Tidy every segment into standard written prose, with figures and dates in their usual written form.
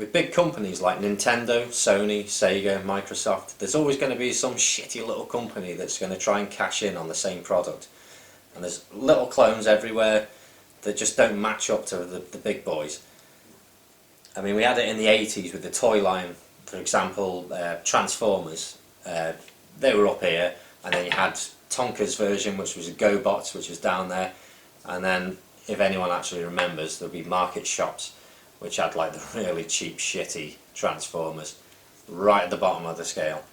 with big companies like Nintendo, Sony, Sega, Microsoft, there's always going to be some shitty little company that's going to try and cash in on the same product. And there's little clones everywhere that just don't match up to the big boys. I mean, we had it in the 80s with the toy line, for example, Transformers. They were up here, and then you had Tonka's version, which was a GoBots, which was down there. And then, if anyone actually remembers, there'll be market shops which had like the really cheap, shitty Transformers right at the bottom of the scale.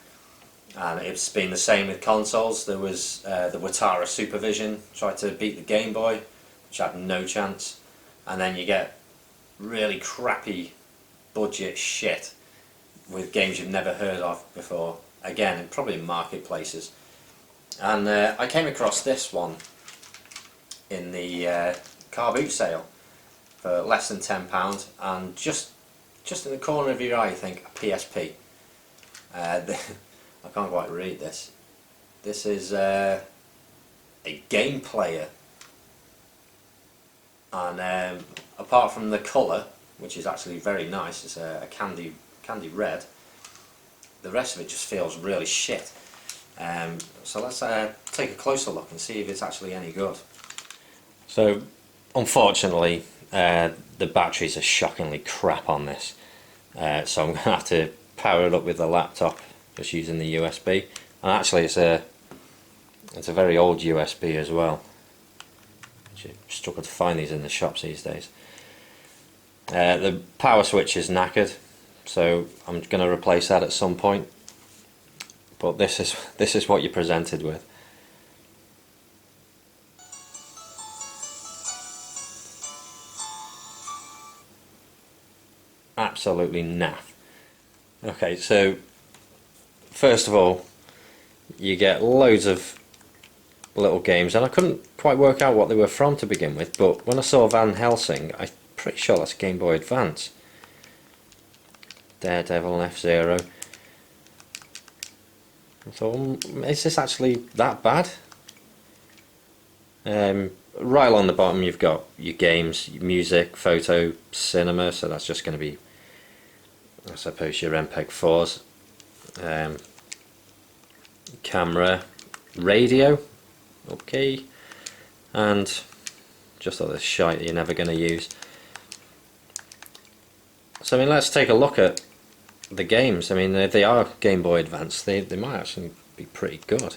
And it's been the same with consoles. There was the Watara Supervision, tried to beat the Game Boy, which had no chance. And then you get really crappy budget shit with games you've never heard of before. Again, probably in marketplaces. And I came across this one in the car boot sale for less than £10, and just in the corner of your eye you think a PSP. I can't quite read this. This is a game player, and apart from the colour, which is actually very nice, it's a candy red, the rest of it just feels really shit. So let's take a closer look and see if it's actually any good. So unfortunately the batteries are shockingly crap on this, so I'm going to have to power it up with the laptop just using the USB. And actually it's a very old USB as well. You struggle to find these in the shops these days. The power switch is knackered, so I'm going to replace that at some point. But this is what you're presented with. Absolutely naff. Okay, so first of all, you get loads of little games, and I couldn't quite work out what they were from to begin with, but when I saw Van Helsing, I'm pretty sure that's Game Boy Advance. Daredevil and F-Zero. I thought, is this actually that bad? Right along the bottom you've got your games, your music, photo, cinema, so that's just going to be, I suppose, your MPEG-4s. Camera, radio, okay, and just all this shite that you're never going to use. So I mean, let's take a look at the games. I mean, if they are Game Boy Advance, they might actually be pretty good.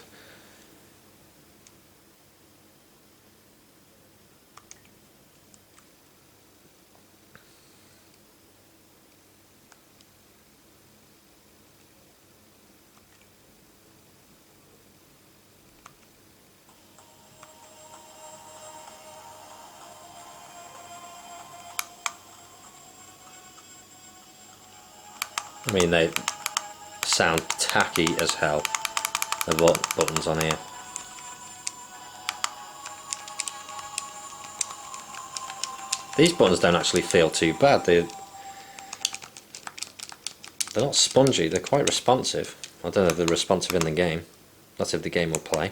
I mean, they sound tacky as hell, the buttons on here. These buttons don't actually feel too bad. They're not spongy, they're quite responsive. I don't know if they're responsive in the game. That's if the game will play.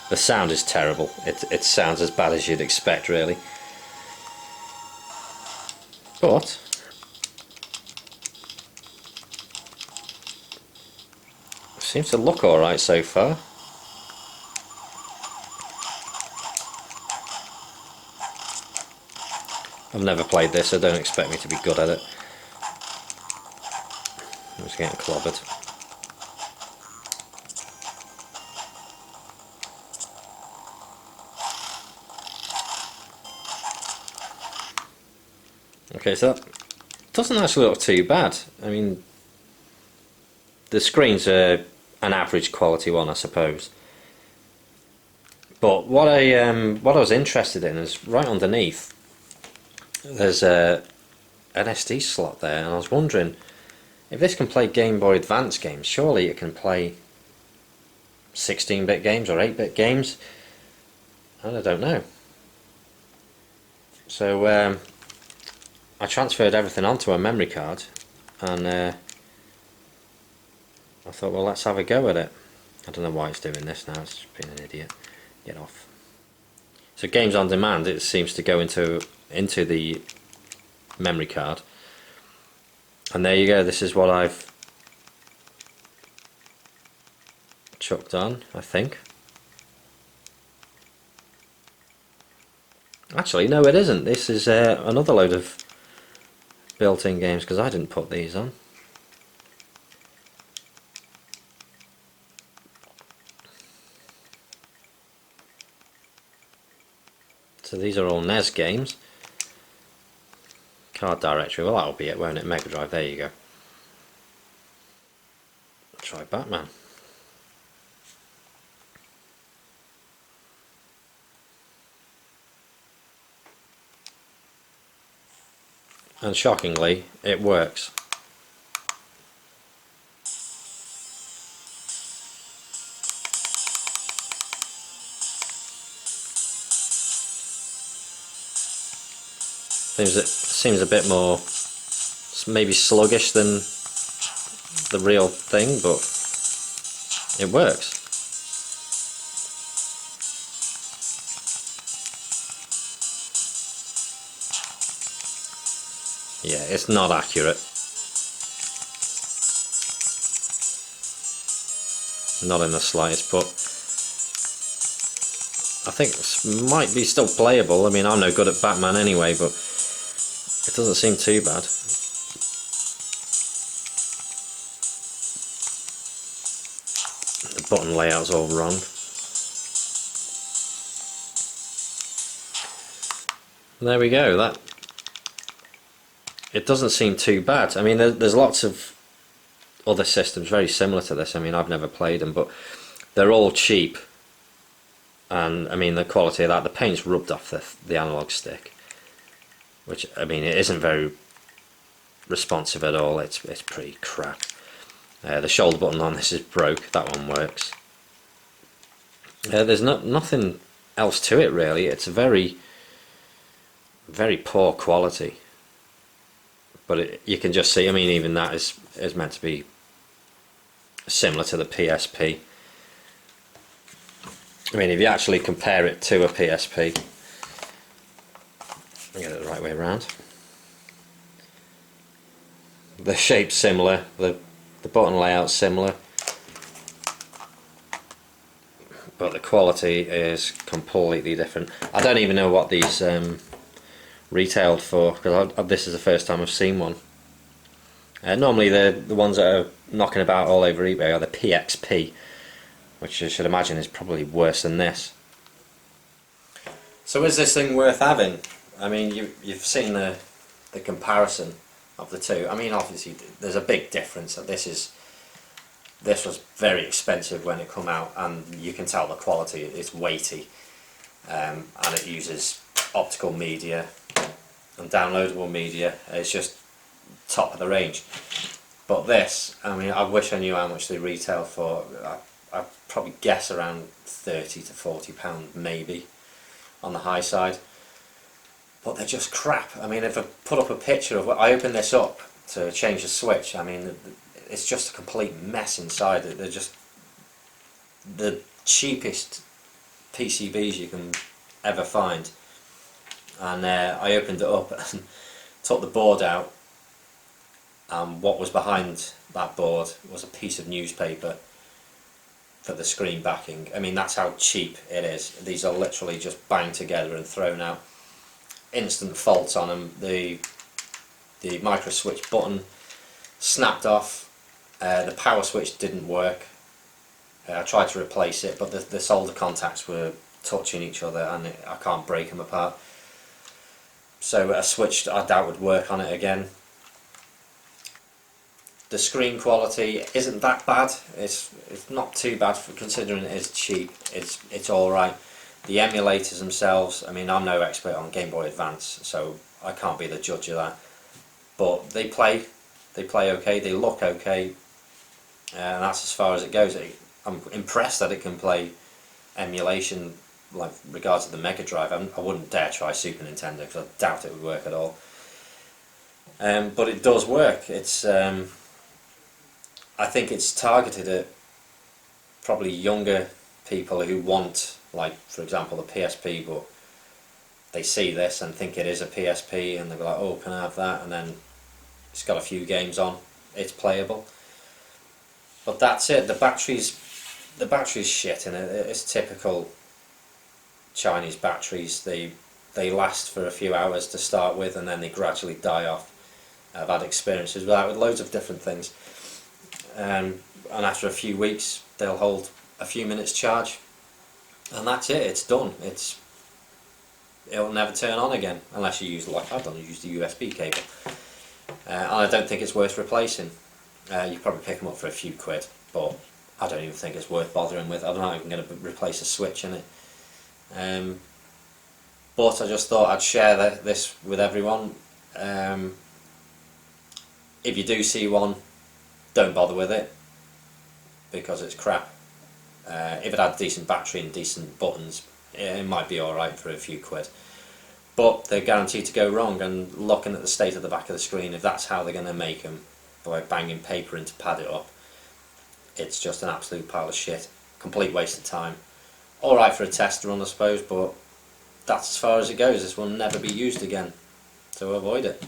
The sound is terrible. It sounds as bad as you'd expect, really. But it seems to look alright so far. I've never played this, so don't expect me to be good at it. I'm just getting clobbered. Okay, so that doesn't actually look too bad. I mean, the screen's an average quality one, I suppose. But what I was interested in is right underneath. There's an SD slot there, and I was wondering if this can play Game Boy Advance games. Surely it can play 16-bit games or 8-bit games. And I don't know. So I transferred everything onto a memory card, and I thought, well, let's have a go at it. I don't know why it's doing this now, it's just being an idiot. Get off. So games on demand, it seems to go into the memory card. And there you go, this is what I've chucked on, I think. Actually, no, it isn't. This is another load of built-in games, because I didn't put these on. So these are all NES games. Card directory, well, that'll be it, won't it? Megadrive, there you go. Try Batman. And shockingly, it works. Seems a bit more maybe sluggish than the real thing, but it works. Yeah, it's not accurate. Not in the slightest, but I think it might be still playable. I mean, I'm no good at Batman anyway, but it doesn't seem too bad. The button layout's all wrong. There we go. That it doesn't seem too bad. I mean, there's lots of other systems very similar to this. I mean, I've never played them, but they're all cheap. And I mean, the quality of that, the paint's rubbed off the analog stick, which, I mean, it isn't very responsive at all. It's pretty crap. The shoulder button on this is broke. That one works. There's nothing else to it really. It's very, very poor quality. But you can just see, I mean, even that is meant to be similar to the PSP. I mean, if you actually compare it to a PSP, I'll get it the right way around. The shape's similar, the button layout's similar, but the quality is completely different. I don't even know what these retailed for, because this is the first time I've seen one. Normally the ones that are knocking about all over eBay are the PXP, which I should imagine is probably worse than this. So is this thing worth having? I mean, you've seen the comparison of the two. I mean, obviously there's a big difference. This was very expensive when it came out, and you can tell the quality. It's weighty, and it uses optical media and downloadable media. It's just top of the range. But this, I mean, I wish I knew how much they retail for. I'd probably guess around £30 to £40 maybe on the high side. But they're just crap. I mean, if I put up a picture of I open this up to change the switch, I mean, it's just a complete mess inside. They're just the cheapest PCBs you can ever find. And I opened it up and took the board out, and what was behind that board was a piece of newspaper for the screen backing. I mean, that's how cheap it is. These are literally just banged together and thrown out. Instant faults on them. The micro switch button snapped off. The power switch didn't work. I tried to replace it, but the solder contacts were touching each other, and I can't break them apart. So a switch I doubt would work on it again. The screen quality isn't that bad. It's not too bad for considering it is cheap. It's all right. The emulators themselves, I mean, I'm no expert on Game Boy Advance, so I can't be the judge of that. But they play okay. They look okay, and that's as far as it goes. I'm impressed that it can play emulation, like regards to the Mega Drive. I wouldn't dare try Super Nintendo because I doubt it would work at all. But it does work. It's I think it's targeted at probably younger people who want, like for example the PSP, but they see this and think it is a PSP and they're like, oh, can I have that? And then it's got a few games on, it's playable. But that's it. The battery's shit, and it's typical Chinese batteries. They last for a few hours to start with, and then they gradually die off. I've had experiences with that with loads of different things, and after a few weeks they'll hold a few minutes charge, and that's it. It's done. It'll never turn on again unless you use, like I've done, use the USB cable, and I don't think it's worth replacing. You probably pick them up for a few quid, but I don't even think it's worth bothering with. I'm not even going to replace a switch in it. But I just thought I'd share this with everyone. If you do see one, don't bother with it, because it's crap. If it had decent battery and decent buttons, it might be alright for a few quid. But they're guaranteed to go wrong, and looking at the state of the back of the screen, if that's how they're going to make them, by banging paper in to pad it up, it's just an absolute pile of shit. Complete waste of time. Alright for a test run, I suppose, but that's as far as it goes. This will never be used again, so avoid it.